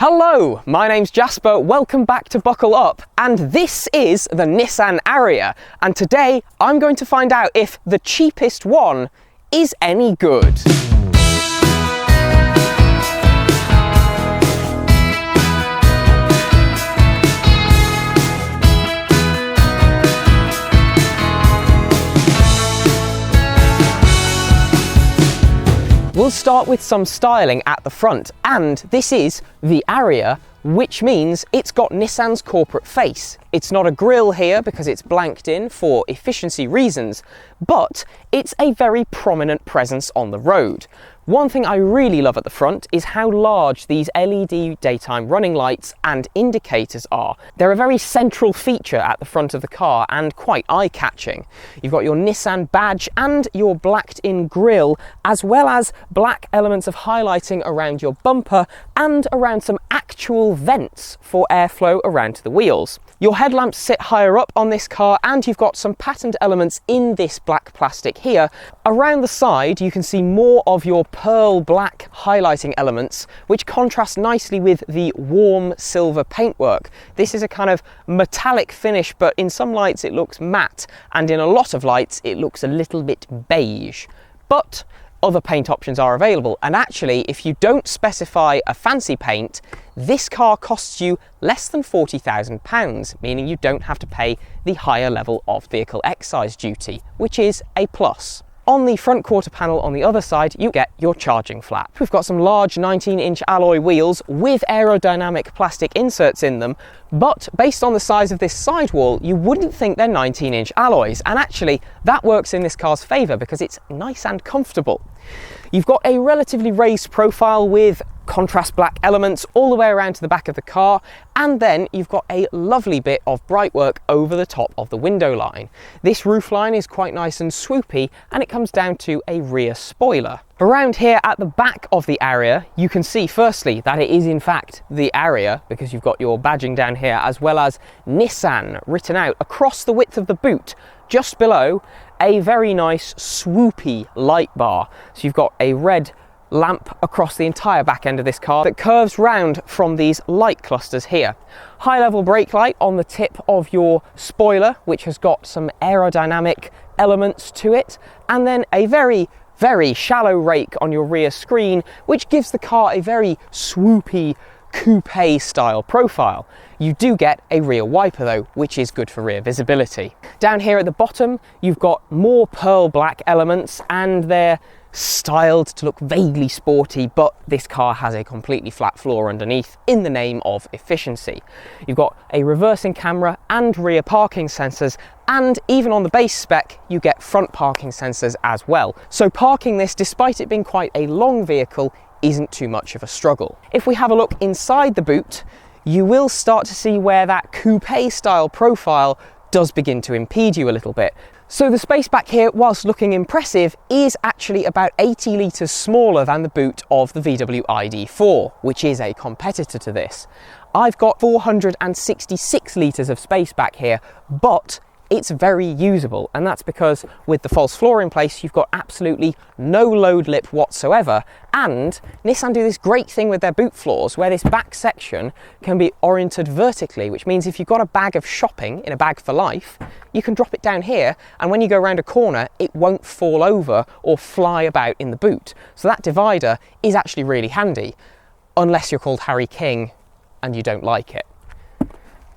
Hello, my name's Jasper, welcome back to Buckle Up, and this is the Nissan Ariya, and today I'm going to find out if the cheapest one is any good. We'll start with some styling at the front, and this is the Ariya, which means it's got Nissan's corporate face. It's not a grille here because it's blanked in for efficiency reasons, but it's a very prominent presence on the road. One thing I really love at the front is how large these LED daytime running lights and indicators are. They're a very central feature at the front of the car and quite eye-catching. You've got your Nissan badge and your blacked-in grille, as well as black elements of highlighting around your bumper and around some actual vents for airflow around to the wheels. Your headlamps sit higher up on this car, and you've got some patterned elements in this black plastic here. Around the side you can see more of your pearl black highlighting elements, which contrast nicely with the warm silver paintwork. This is a kind of metallic finish, but in some lights it looks matte, and in a lot of lights it looks a little bit beige. But other paint options are available, and actually if you don't specify a fancy paint, this car costs you less than £40,000, meaning you don't have to pay the higher level of vehicle excise duty, which is a plus. On the front quarter panel on the other side, you get your charging flap. We've got some large 19-inch alloy wheels with aerodynamic plastic inserts in them, but based on the size of this sidewall, you wouldn't think they're 19-inch alloys, and actually that works in this car's favour because it's nice and comfortable. You've got a relatively raised profile with contrast black elements all the way around to the back of the car, and then you've got a lovely bit of bright work over the top of the window line. This roof line is quite nice and swoopy, and it comes down to a rear spoiler. Around here at the back of the Ariya, you can see firstly that it is in fact the Ariya, because you've got your badging down here, as well as Nissan written out across the width of the boot, just below a very nice swoopy light bar. So you've got a red lamp across the entire back end of this car that curves round from these light clusters here. High level brake light on the tip of your spoiler, which has got some aerodynamic elements to it, and then a very shallow rake on your rear screen, which gives the car a very swoopy coupe style profile. You do get a rear wiper though, which is good for rear visibility. Down here at the bottom, you've got more pearl black elements, and they're styled to look vaguely sporty, but this car has a completely flat floor underneath in the name of efficiency. You've got a reversing camera and rear parking sensors, and even on the base spec you get front parking sensors as well. So parking this, despite it being quite a long vehicle, isn't too much of a struggle. If we have a look inside the boot, you will start to see where that coupe style profile does begin to impede you a little bit. So the space back here, whilst looking impressive, is actually about 80 litres smaller than the boot of the VW ID.4, which is a competitor to this. I've got 466 litres of space back here, but it's very usable, and that's because with the false floor in place, you've got absolutely no load lip whatsoever, and Nissan do this great thing with their boot floors where this back section can be oriented vertically, which means if you've got a bag of shopping in a bag for life, you can drop it down here, and when you go around a corner, it won't fall over or fly about in the boot. So that divider is actually really handy, unless you're called Harry King and you don't like it.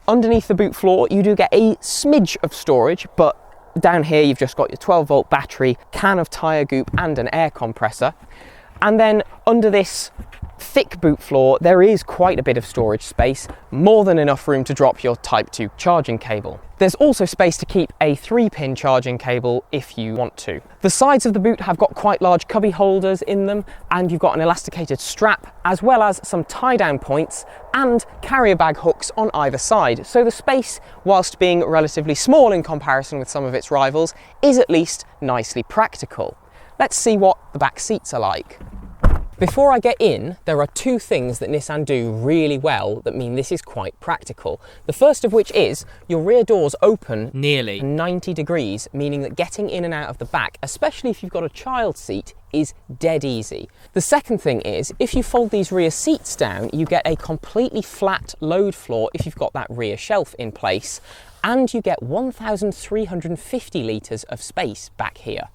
Underneath the boot floor, you do get a smidge of storage, but down here you've just got your 12-volt battery, can of tyre goop and an air compressor. And then under this thick boot floor, there is quite a bit of storage space, more than enough room to drop your Type 2 charging cable. There's also space to keep a 3-pin charging cable if you want to. The sides of the boot have got quite large cubby holders in them, and you've got an elasticated strap, as well as some tie-down points and carrier bag hooks on either side. So the space, whilst being relatively small in comparison with some of its rivals, is at least nicely practical. Let's see what the back seats are like. Before I get in, there are two things that Nissan do really well that mean this is quite practical. The first of which is your rear doors open nearly 90 degrees, meaning that getting in and out of the back, especially if you've got a child seat, is dead easy. The second thing is, if you fold these rear seats down, you get a completely flat load floor if you've got that rear shelf in place, and you get 1,350 litres of space back here.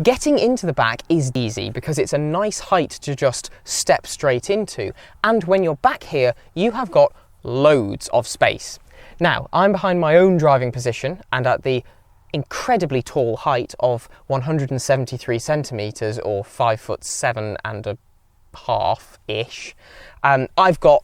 Getting into the back is easy because it's a nice height to just step straight into, and when you're back here, you have got loads of space. Now, I'm behind my own driving position and at the incredibly tall height of 173 centimetres or 5'7.5" I've got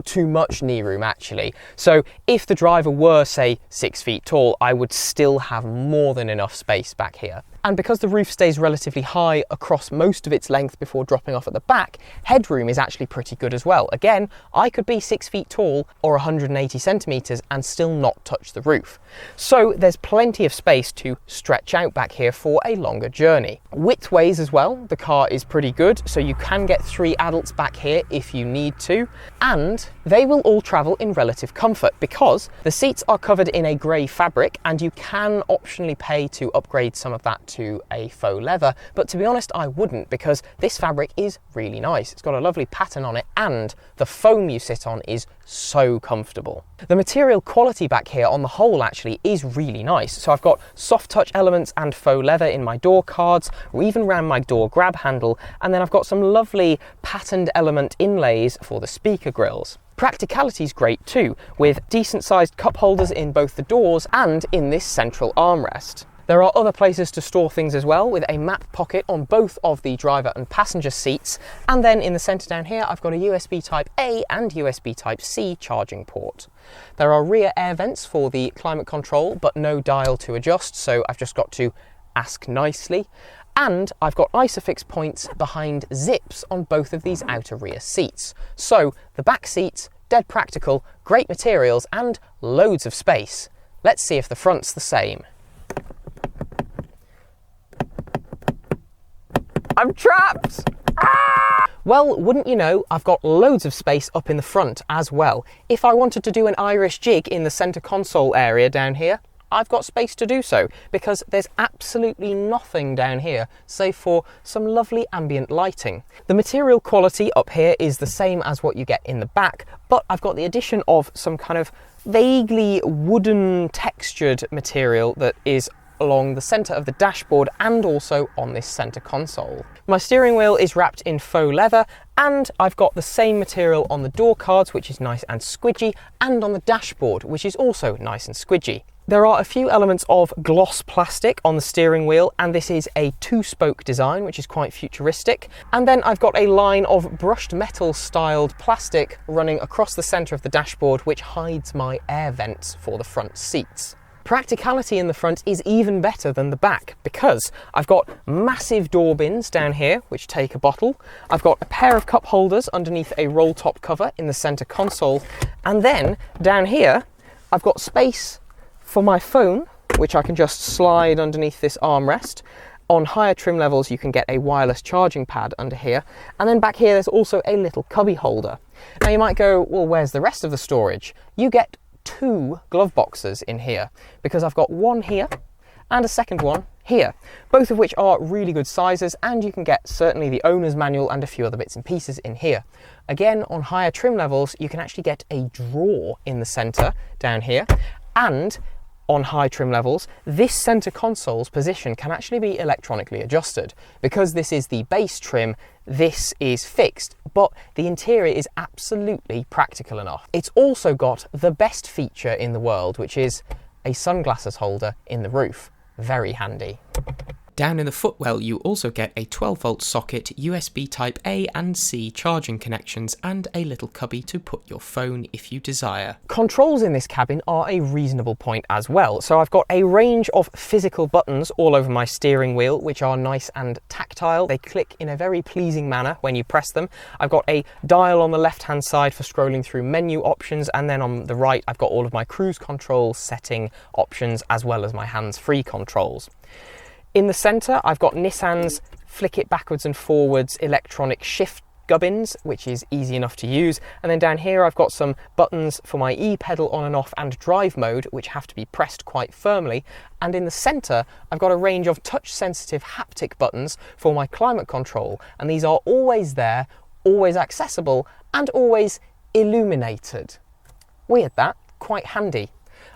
too much knee room actually. So if the driver were, say, 6 feet tall, I would still have more than enough space back here. And because the roof stays relatively high across most of its length before dropping off at the back, headroom is actually pretty good as well. Again, I could be 6 feet tall or 180 centimetres and still not touch the roof. So there's plenty of space to stretch out back here for a longer journey. Widthways as well, the car is pretty good, so you can get 3 adults back here if you need to. And they will all travel in relative comfort because the seats are covered in a grey fabric, and you can optionally pay to upgrade some of that to a faux leather, but to be honest I wouldn't, because this fabric is really nice. It's got a lovely pattern on it and the foam you sit on is so comfortable. The material quality back here on the whole actually is really nice. So I've got soft touch elements and faux leather in my door cards, or even around my door grab handle, and then I've got some lovely patterned element inlays for the speaker grills. Practicality is great too, with decent sized cup holders in both the doors and in this central armrest. There are other places to store things as well, with a map pocket on both of the driver and passenger seats, and then in the centre down here I've got a USB Type A and USB Type C charging port. There are rear air vents for the climate control, but no dial to adjust, so I've just got to ask nicely. And I've got ISOFIX points behind zips on both of these outer rear seats. So the back seats, dead practical, great materials and loads of space. Let's see if the front's the same. I'm trapped! Ah! Well, wouldn't you know, I've got loads of space up in the front as well. If I wanted to do an Irish jig in the centre console area down here, I've got space to do so, because there's absolutely nothing down here save for some lovely ambient lighting. The material quality up here is the same as what you get in the back, but I've got the addition of some kind of vaguely wooden textured material that is along the centre of the dashboard and also on this centre console. My steering wheel is wrapped in faux leather, and I've got the same material on the door cards, which is nice and squidgy, and on the dashboard, which is also nice and squidgy. There are a few elements of gloss plastic on the steering wheel, and this is a 2-spoke design, which is quite futuristic. And then I've got a line of brushed metal styled plastic running across the centre of the dashboard, which hides my air vents for the front seats. Practicality in the front is even better than the back, because I've got massive door bins down here which take a bottle. I've got a pair of cup holders underneath a roll top cover in the centre console, and then down here I've got space for my phone, which I can just slide underneath this armrest. On higher trim levels you can get a wireless charging pad under here, and then back here there's also a little cubby holder. Now you might go, well, where's the rest of the storage? You get 2 glove boxes in here, because I've got one here and a second one here, both of which are really good sizes, and you can get certainly the owner's manual and a few other bits and pieces in here. Again, on higher trim levels you can actually get a drawer in the centre down here, and on high trim levels this centre console's position can actually be electronically adjusted. Because this is the base trim, this is fixed, but the interior is absolutely practical enough. It's also got the best feature in the world, which is a sunglasses holder in the roof. Very handy. Down in the footwell you also get a 12-volt socket, USB Type A and C charging connections, and a little cubby to put your phone if you desire. Controls in this cabin are a reasonable point as well. So I've got a range of physical buttons all over my steering wheel, which are nice and tactile. They click in a very pleasing manner when you press them. I've got a dial on the left-hand side for scrolling through menu options, and then on the right I've got all of my cruise control setting options as well as my hands-free controls. In the centre, I've got Nissan's flick it backwards and forwards electronic shift gubbins, which is easy enough to use. And then down here I've got some buttons for my E pedal on and off and drive mode, which have to be pressed quite firmly. And in the centre I've got a range of touch sensitive haptic buttons for my climate control, and these are always there, always accessible, and always illuminated. Weird that, quite handy.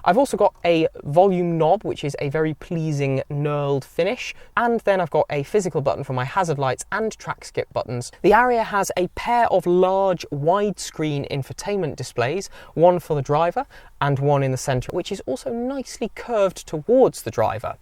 I've also got a volume knob, which is a very pleasing knurled finish, and then I've got a physical button for my hazard lights and track skip buttons. The Ariya has a pair of large widescreen infotainment displays, one for the driver and one in the centre, which is also nicely curved towards the driver.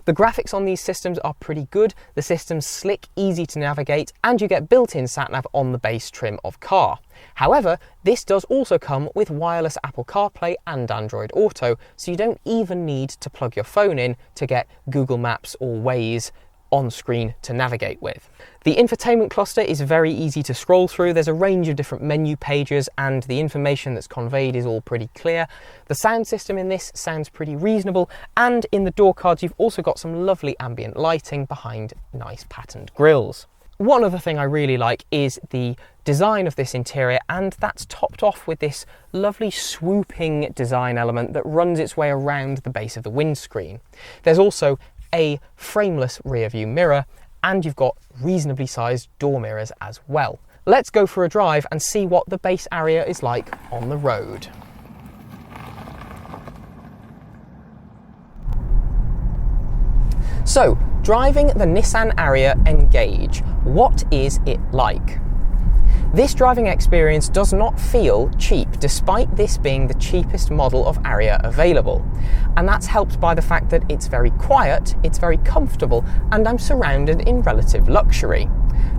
The graphics on these systems are pretty good, the system's slick, easy to navigate, and you get built-in sat-nav on the base trim of car. However, this does also come with wireless Apple CarPlay and Android Auto, so you don't even need to plug your phone in to get Google Maps or Waze on screen to navigate with. The infotainment cluster is very easy to scroll through. There's a range of different menu pages and the information that's conveyed is all pretty clear. The sound system in this sounds pretty reasonable, and in the door cards you've also got some lovely ambient lighting behind nice patterned grills. One other thing I really like is the design of this interior, and that's topped off with this lovely swooping design element that runs its way around the base of the windscreen. There's also a frameless rear view mirror, and you've got reasonably sized door mirrors as well. Let's go for a drive and see what the base Ariya is like on the road. So, driving the Nissan Ariya Engage, what is it like? This driving experience does not feel cheap, despite this being the cheapest model of Ariya available. And that's helped by the fact that it's very quiet, it's very comfortable, and I'm surrounded in relative luxury.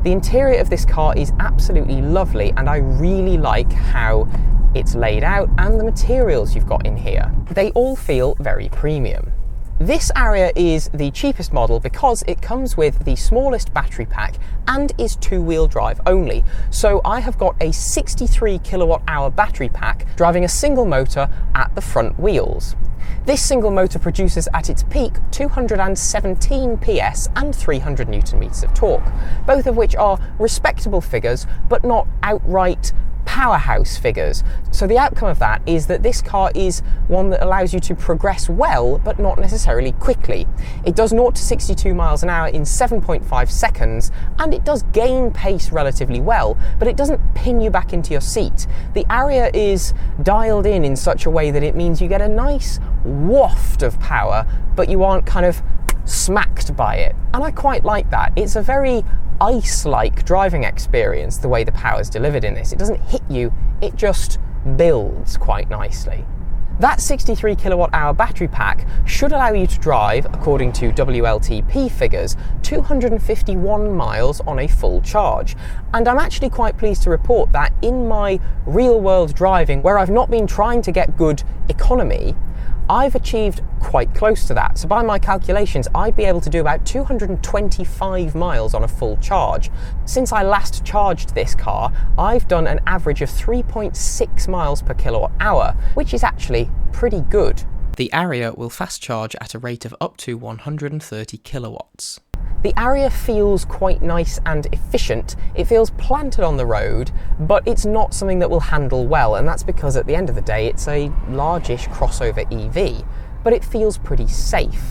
The interior of this car is absolutely lovely, and I really like how it's laid out and the materials you've got in here. They all feel very premium. This Ariya is the cheapest model because it comes with the smallest battery pack and is two-wheel drive only. So I have got a 63 kilowatt-hour battery pack driving a single motor at the front wheels. This single motor produces at its peak 217 PS and 300 Newton meters of torque, both of which are respectable figures but not outright powerhouse figures. So the outcome of that is that this car is one that allows you to progress well, but not necessarily quickly. It does 0 to 62 miles an hour in 7.5 seconds, and it does gain pace relatively well, but it doesn't pin you back into your seat. The Ariya is dialed in such a way that it means you get a nice waft of power, but you aren't kind of smacked by it. And I quite like that. It's a very ice-like driving experience, the way the power is delivered in this. It doesn't hit you, it just builds quite nicely. That 63 kilowatt-hour battery pack should allow you to drive, according to WLTP figures, 251 miles on a full charge. And I'm actually quite pleased to report that in my real-world driving, where I've not been trying to get good economy, I've achieved quite close to that. So by my calculations, I'd be able to do about 225 miles on a full charge. Since I last charged this car, I've done an average of 3.6 miles per kilowatt hour, which is actually pretty good. The Ariya will fast charge at a rate of up to 130 kilowatts. The Ariya feels quite nice and efficient. It feels planted on the road, but it's not something that will handle well, and that's because at the end of the day it's a largish crossover EV, but it feels pretty safe.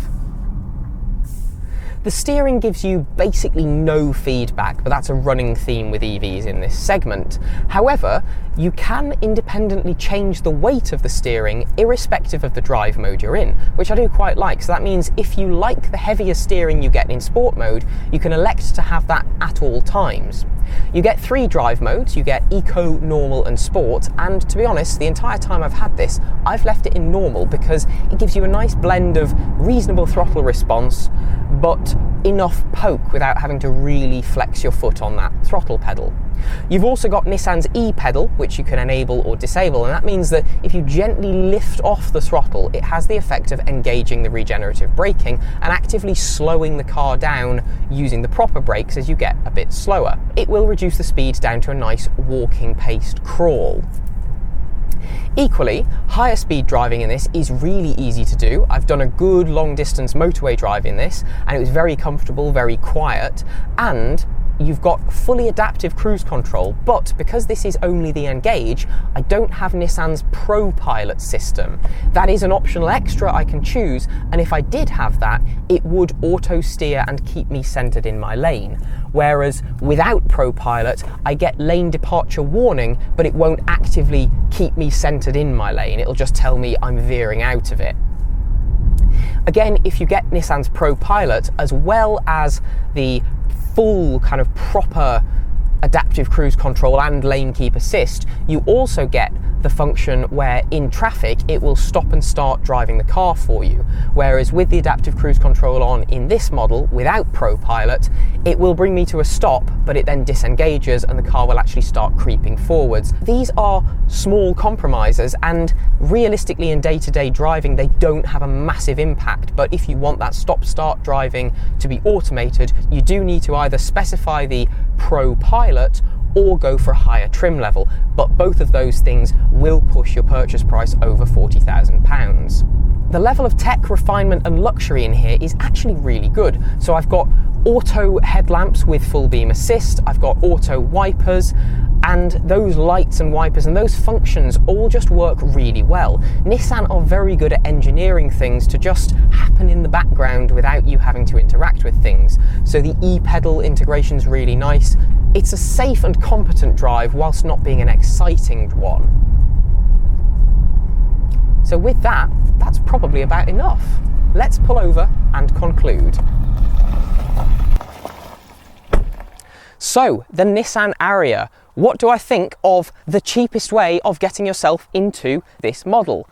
The steering gives you basically no feedback, but that's a running theme with EVs in this segment. However, you can independently change the weight of the steering irrespective of the drive mode you're in, which I do quite like. So that means if you like the heavier steering you get in sport mode, you can elect to have that at all times. You get 3 drive modes. You get Eco, Normal and Sport, and to be honest, the entire time I've had this, I've left it in Normal because it gives you a nice blend of reasonable throttle response, but enough poke without having to really flex your foot on that throttle pedal. You've also got Nissan's E-pedal, which you can enable or disable, and that means that if you gently lift off the throttle, it has the effect of engaging the regenerative braking and actively slowing the car down using the proper brakes as you get a bit slower. It will reduce the speed down to a nice walking paced crawl. Equally, higher speed driving in this is really easy to do. I've done a good long distance motorway drive in this, and it was very comfortable, very quiet, and you've got fully adaptive cruise control, but because this is only the Engage, I don't have Nissan's Pro Pilot system. That is an optional extra I can choose, and if I did have that, it would auto steer and keep me centered in my lane. Whereas without Pro Pilot, I get lane departure warning, but it won't actively keep me centered in my lane. It'll just tell me I'm veering out of it. Again, if you get Nissan's Pro Pilot, as well as the full kind of proper adaptive cruise control and lane keep assist, you also get the function where in traffic it will stop and start driving the car for you. Whereas with the adaptive cruise control on in this model without Pro Pilot, it will bring me to a stop, but it then disengages and the car will actually start creeping forwards. These are small compromises, and realistically in day-to-day driving they don't have a massive impact, but if you want that stop-start driving to be automated, you do need to either specify the Pro Pilot or go for a higher trim level, but both of those things will push your purchase price over £40,000. The level of tech, refinement and luxury in here is actually really good. So I've got auto headlamps with full beam assist, I've got auto wipers, and those lights and wipers and those functions all just work really well. Nissan are very good at engineering things to just happen in the background without you having to interact with things. So the e-pedal integration is really nice. It's a safe and competent drive whilst not being an exciting one. So with that, that's probably about enough. Let's pull over and conclude. So, the Nissan Ariya. What do I think of the cheapest way of getting yourself into this model?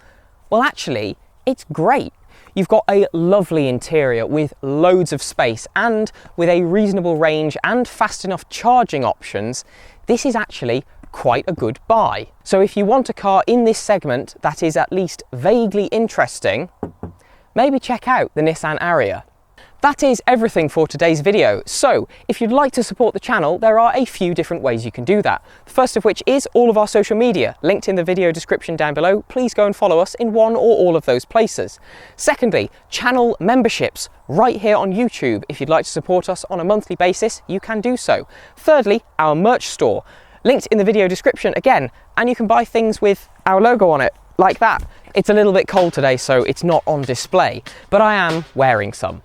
Well, actually, it's great. You've got a lovely interior with loads of space, and with a reasonable range and fast enough charging options, this is actually quite a good buy. So if you want a car in this segment that is at least vaguely interesting, maybe check out the Nissan Ariya. That is everything for today's video. So if you'd like to support the channel, there are a few different ways you can do that. The first of which is all of our social media, linked in the video description down below. Please go and follow us in one or all of those places. Secondly, channel memberships right here on YouTube. If you'd like to support us on a monthly basis, you can do so. Thirdly, our merch store, linked in the video description again, and you can buy things with our logo on it, like that. It's a little bit cold today, so it's not on display, but I am wearing some.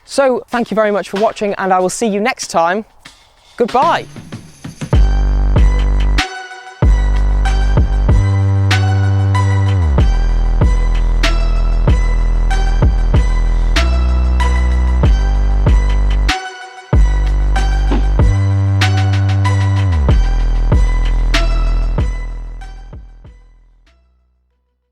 So thank you very much for watching, and I will see you next time. Goodbye.